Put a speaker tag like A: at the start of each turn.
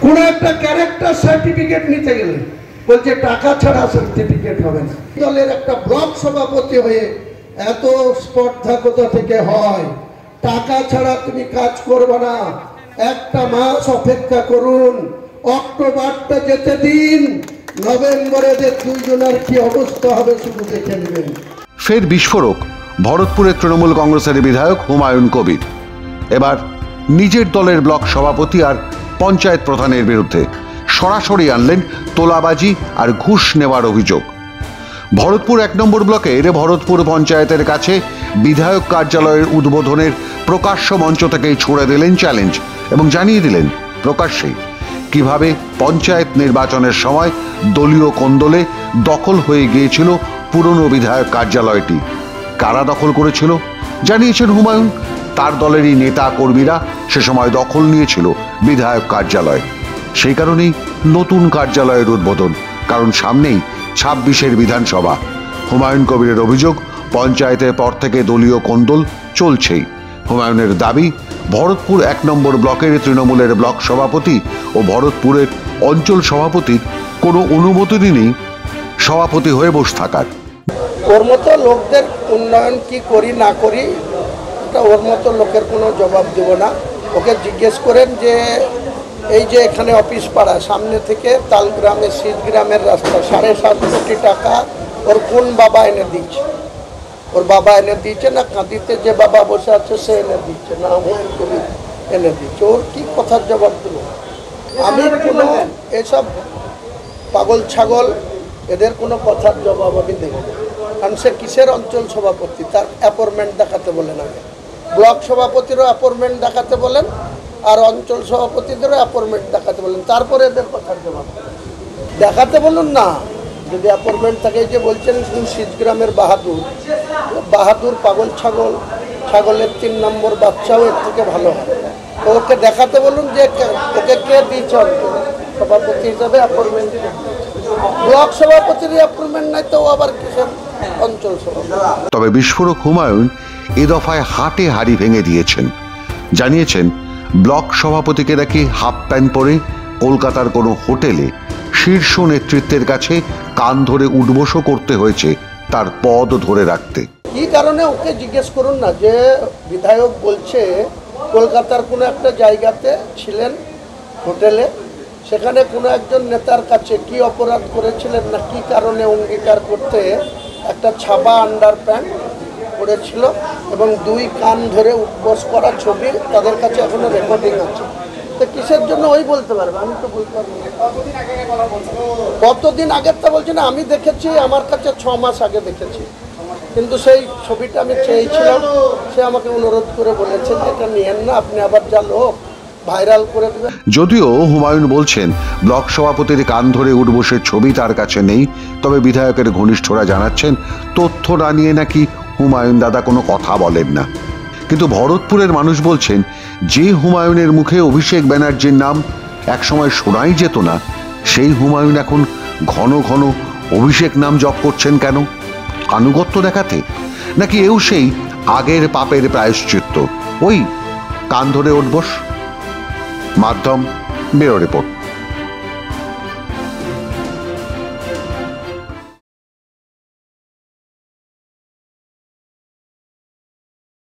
A: কোন একটা character certificate নিতে গেলে বলছে টাকা ছাড়া সার্টিফিকেট হবে না। দলের একটা ব্লক সভাপতি হয়ে এত স্পর্ধা কোথা থেকে হয়? টাকা ছাড়া তুমি কাজ করবে না, একটা মাস অপেক্ষা করুন, অক্টোবরটা যেতে দিন, নভেম্বরে দুইজনের কি অবস্থা হবে শুধু দেখে নেবেন।
B: ফের বিস্ফোরক ভরতপুরের তৃণমূল কংগ্রেসের বিধায়ক হুমায়ুন কবির। এবার নিজের দলের ব্লক সভাপতি আর পঞ্চায়েত প্রধানের বিরুদ্ধে সরাসরি আনলেন তোলাবাজি আর ঘুষ নেওয়ার অভিযোগ। ভরতপুর 1 নম্বর ব্লকের ভরতপুর পঞ্চায়েতের কাছে বিধায়ক কার্যালয়ের উদ্বোধনের প্রকাশ্য মঞ্চ থেকেই ছুড়ে দিলেন চ্যালেঞ্জ এবং জানিয়ে দিলেন প্রকাশ্যে কিভাবে পঞ্চায়েত নির্বাচনের সময় দলীয় কোন্দলে দখল হয়ে গিয়েছিল পুরনো বিধায়ক কার্যালয়টি। কারা দখল করেছিল জানিয়েছেন হুমায়ুন। তার দলেরই নেতা কর্মীরা সে সময় দখল নিয়েছিল বিধায়ক কার্যালয়। সেই কারণেই নতুন কার্যালয়ের উদ্বোধন, কারণ সামনেই 26-এর বিধানসভা। হুমায়ুন কবিরের অভিযোগ, পঞ্চায়েতের পর থেকে দলীয় কোন্দল চলছেই। হুমায়ুনের দাবি, ভরতপুর 1 নম্বর ব্লকের তৃণমূলের ব্লক সভাপতি ও ভরতপুরের অঞ্চল সভাপতির কোনো অনুমতি নেই সভাপতি হয়ে বসে থাকার।
A: ওর মতো লোকদের উন্নয়ন কি করি না করি, এটা ওর মতো লোকের কোনো জবাব দেব না। ওকে জিজ্ঞেস করেন যে এই যে এখানে অফিস পাড়া সামনে থেকে তালগ্রামে শীতগ্রামের রাস্তা 7.5 কোটি টাকা ওর কোন বাবা এনে দিচ্ছে? ওর বাবা এনে দিচ্ছে না কাঁদিতে যে বাবা বসে আছে সে এনে দিচ্ছে, না হুমায়ুন কবির এনে দিচ্ছে? ওর কি কথার জবাব দেব? আমি কোনো এসব পাগল ছাগল এদের কোনো কথার জবাব আমি দেব না। কারণ সে কিসের অঞ্চল সভাপতি, তার অ্যাপয়েন্টমেন্ট দেখাতে বলেন। আগে ব্লক সভাপতিরও অ্যাপয়েন্টমেন্ট দেখাতে বলেন আর অঞ্চল সভাপতিদেরও অ্যাপয়েন্টমেন্ট দেখাতে বলেন, তারপরে এদের কথার জবাব দেখাতে বলুন না। যদি অ্যাপয়েন্টমেন্ট থাকে, যে বলছেন শীতগ্রামের বাহাদুর পাগল ছাগল, ছাগলের 3 নম্বর বাচ্চাও এর থেকে ভালো হয়। ওকে দেখাতে বলুন যে ওকে কে দিয়েছে সভাপতি হিসাবে অ্যাপয়েন্টমেন্ট। ব্লক সভাপতির অ্যাপয়েন্টমেন্ট নাই তো আবার কিসের অঞ্চল সভাপতি?
B: তবে বিস্ফোরক হুমায়ুন এ দফায় হাটে হাড়ি ভেঙে দিয়েছেন। জানিয়েছেন ব্লক সভাপতিকে নাকি হাফ প্যান্ট পরে কলকাতার কোনো হোটেলে শীর্ষ নেতৃত্বের কাছে কান ধরে উঠবসও করতে হয়েছে তার পদ ধরে রাখতে।
A: কি কারণে ওকে জিজ্ঞেস করুন না। যে বিধায়ক বলছে কলকাতার কোনো একটা জায়গাতে ছিলেন হোটেলে, সেখানে কোনো একজন নেতার কাছে কি অপরাধ করেছিলেন না কি কারণে অঙ্গীকার করতে একটা ছাপা আন্ডার প্যান্ট পড়েছিল এবং 2 কান ধরে উঠবস করা ছবি তাদের কাছে এখনো রেকর্ডিং আছে। তো কিসের জন্য ওই বলতে পারবে, আমি তো বলতে পারবো না। কতদিন আগের তা বলছি না, আমি দেখেছি, আমার কাছে 6 মাস আগে দেখেছি, কিন্তু সেই ছবিটা আমি চেয়েছিলাম। সে আমাকে অনুরোধ করে বলেছেন এটা নিয়েন না, আপনি আবার যা লোক ভাইরাল করে দেবেন।
B: যদিও হুমায়ুন বলছেন ব্লক সভাপতির কান ধরে উঠবসের ছবি তার কাছে নেই, তবে বিধায়কের ঘনিষ্ঠরা জানাচ্ছেন তথ্য না নিয়ে নাকি হুমায়ুন দাদা কোনো কথা বলেন না। কিন্তু ভরতপুরের মানুষ বলছেন যে হুমায়ুনের মুখে অভিষেক ব্যানার্জির নাম একসময় শোনাই যেত না, সেই হুমায়ুন এখন ঘন ঘন অভিষেক নাম জপ করছেন কেন? আনুগত্য দেখাতে, নাকি এও সেই আগের পাপের প্রায়শ্চিত্ত, ওই কান ধরে উঠবস? মাধ্যম ব্যুরো রিপোর্ট।